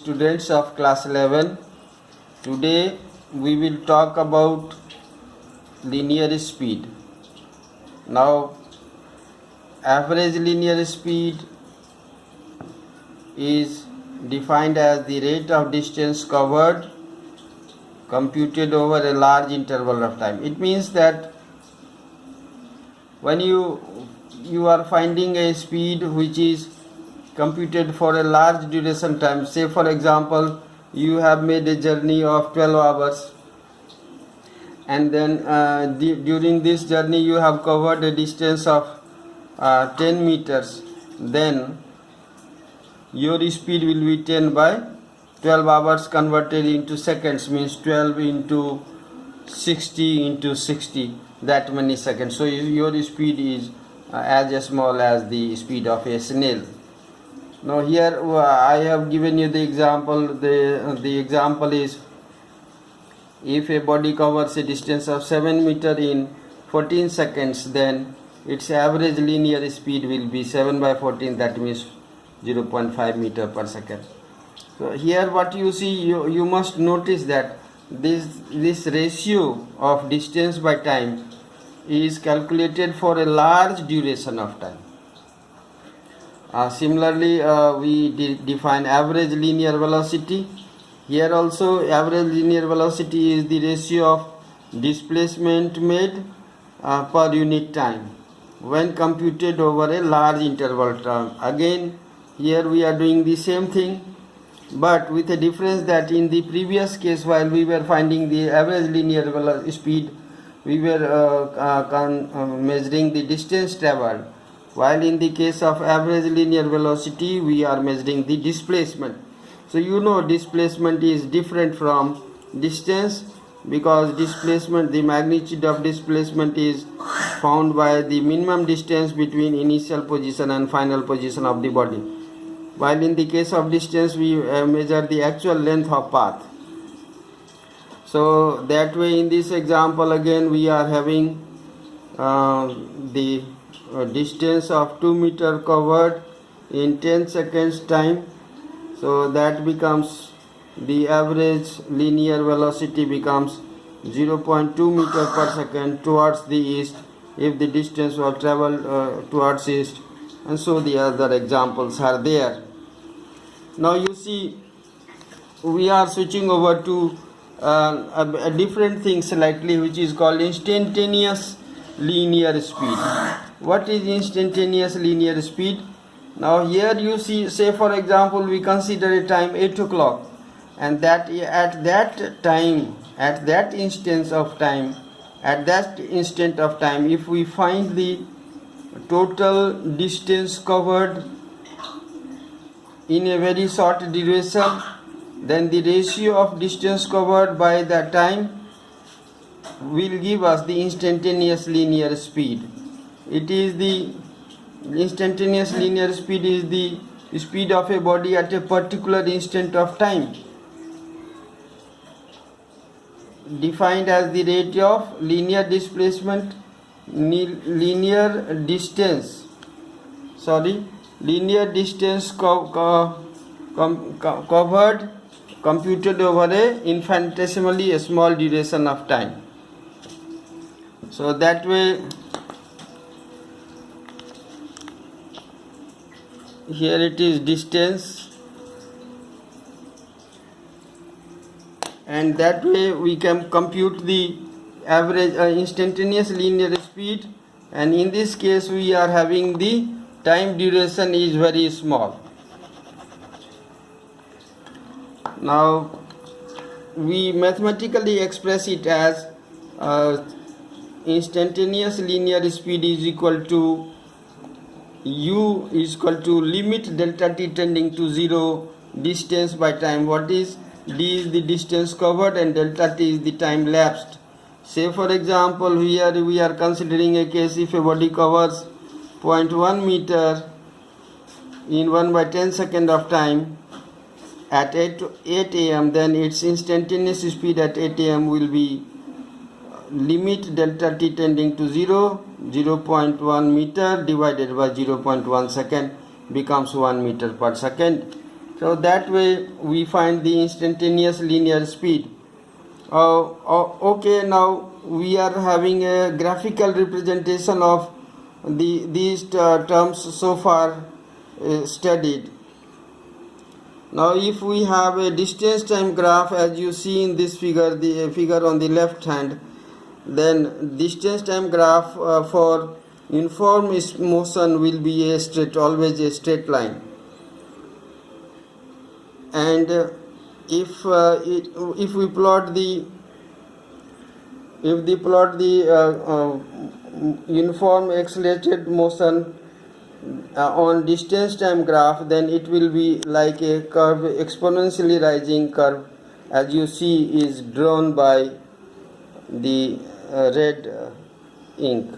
students of class 11. Today we will talk about linear speed. Now, average linear speed is defined as the rate of distance covered computed over a large interval of time. It means that when you are finding a speed which is computed for a large duration time, say for example you have made a journey of 12 hours and then during this journey you have covered a distance of 10 meters, then your speed will be 10 by 12 hours converted into seconds, means 12 into 60 into 60, that many seconds. So your speed is as small as the speed of a snail. Now here I have given you the example. The example is, if a body covers a distance of 7 meters in 14 seconds, then its average linear speed will be 7 by 14, that means 0.5 meter per second. So here what you see, you must notice that this ratio of distance by time is calculated for a large duration of time. Similarly, we define average linear velocity. Here also average linear velocity is the ratio of displacement made per unit time when computed over a large interval term. Again, here we are doing the same thing, but with a difference that in the previous case, while we were finding the average linear speed, we were measuring the distance traveled, while in the case of average linear velocity we are measuring the displacement. So you know displacement is different from distance, because displacement, the magnitude of displacement is found by the minimum distance between initial position and final position of the body, while in the case of distance we measure the actual length of path. So that way in this example again we are having the distance of 2 meter covered in 10 seconds time. So that becomes, the average linear velocity becomes 0.2 meter per second towards the east if the distance was traveled towards east, and so the other examples are there. Now you see, we are switching over to a different thing slightly, which is called instantaneous linear speed. What is instantaneous linear speed? Now here you see, say for example we consider a time 8 o'clock, and that at that instant of time, if we find the total distance covered in a very short duration, then the ratio of distance covered by that time will give us the instantaneous linear speed. It is the instantaneous linear speed is the speed of a body at a particular instant of time, defined as the rate of linear displacement, linear distance covered computed over a infinitesimally small duration of time. So that way here it is distance, and that way we can compute the average instantaneous linear speed, and in this case we are having the time duration is very small. Now we mathematically express it as instantaneous linear speed is equal to u is equal to limit delta t tending to 0 distance by time. What is d is the distance covered and delta t is the time lapsed. Say for example here we are considering a case if a body covers 0.1 meter in 1 by 10 second of time at 8 am, then its instantaneous speed at 8 am will be limit delta t tending to 0.1 meter divided by 0.1 second becomes 1 meter per second. So that way we find the instantaneous linear speed. Okay, now we are having a graphical representation of these terms so far studied. Now if we have a distance time graph, as you see in this figure, the figure on the left hand, then distance time graph for uniform motion will be always a straight line. And if we plot the uniform accelerated motion on distance time graph, then it will be like a curve, exponentially rising curve, as you see is drawn by the red ink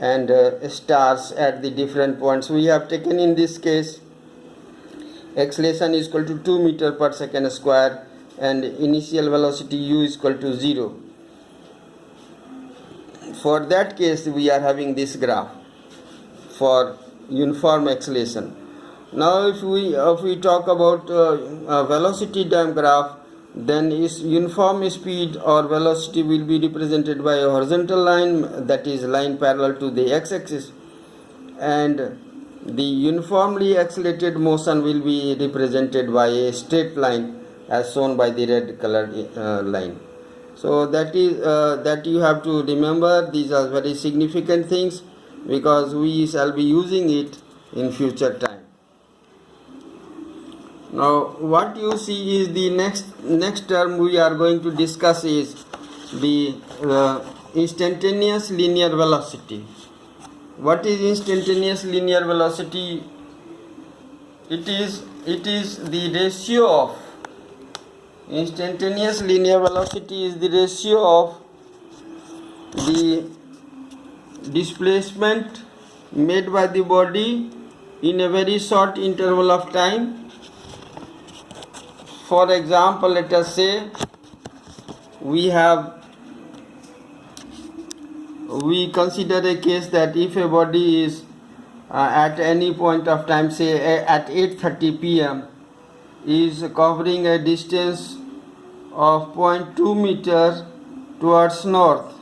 and stars at the different points. We have taken in this case acceleration is equal to 2 meter per second square and initial velocity u is equal to 0. For that case we are having this graph for uniform acceleration. Now if we talk about velocity time graph, then is uniform speed or velocity will be represented by a horizontal line, that is line parallel to the x-axis, and the uniformly accelerated motion will be represented by a straight line as shown by the red colored line. So that is that you have to remember. These are very significant things because we shall be using it in future time. Now what you see is the next term we are going to discuss is the instantaneous linear velocity. What is instantaneous linear velocity? It is the ratio of instantaneous linear velocity is the ratio of the displacement made by the body in a very short interval of time. For example, let us say we consider a case that if a body is at any point of time, say at 8:30 p.m. is covering a distance of 0.2 meter towards north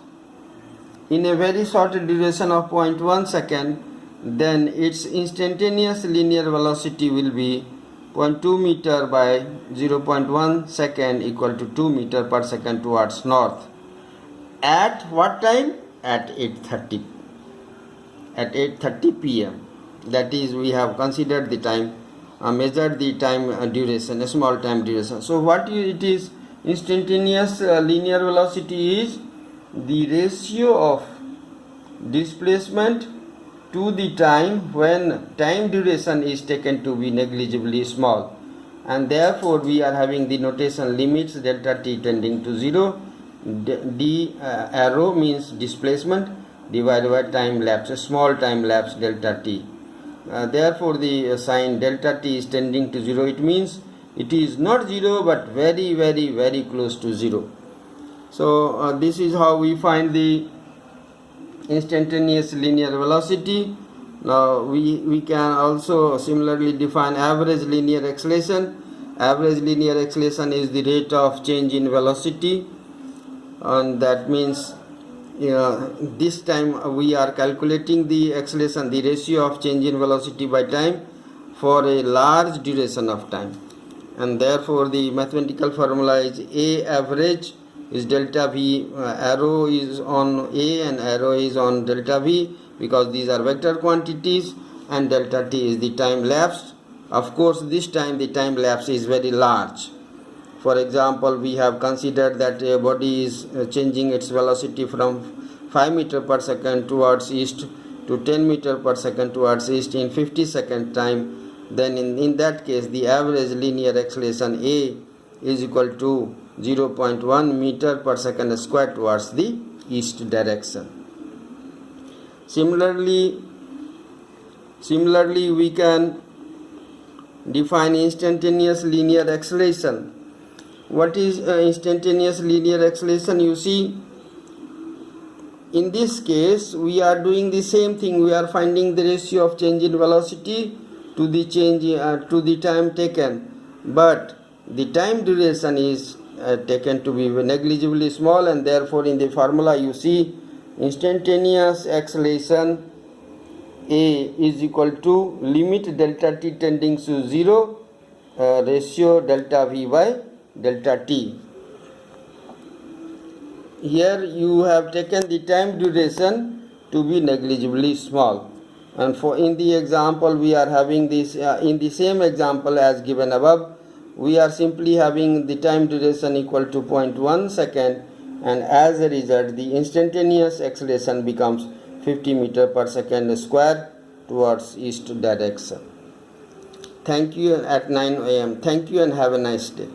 in a very short duration of 0.1 second, then its instantaneous linear velocity will be 0.2 meter by 0.1 second equal to 2 meter per second towards north. At what time? At 8:30 p.m. That is, we have considered the time, measured the time duration, a small time duration. So what it is, instantaneous linear velocity is the ratio of displacement to the time when time duration is taken to be negligibly small, and therefore we are having the notation limits delta t tending to 0. D arrow means displacement divided by time lapse, a small time lapse delta t. Therefore the sign delta t is tending to 0. It means it is not 0 but very very very close to 0. So this is how we find the instantaneous linear velocity. Now we can also similarly define average linear acceleration. Average linear acceleration is the rate of change in velocity, and that means this time we are calculating the acceleration, the ratio of change in velocity by time for a large duration of time, and therefore the mathematical formula is A average is delta v, arrow is on A and arrow is on delta v because these are vector quantities, and delta t is the time lapse. Of course this time the time lapse is very large. For example, we have considered that a body is changing its velocity from 5 meter per second towards east to 10 meter per second towards east in 50 second time. Then in that case the average linear acceleration A is equal to 0.1 meter per second square towards the east direction. Similarly we can define instantaneous linear acceleration. What is instantaneous linear acceleration? You see, in this case we are doing the same thing. We are finding the ratio of change in velocity to to the change to the time taken, but the time duration is taken to be negligibly small, and therefore in the formula you see instantaneous acceleration A is equal to limit delta t tending to 0 ratio delta v by delta t. Here you have taken the time duration to be negligibly small, and for in the example we are having this in the same example as given above, we are simply having the time duration equal to 0.1 second, and as a result the instantaneous acceleration becomes 50 meter per second square towards east direction. Thank you, at 9 a.m. Thank you and have a nice day.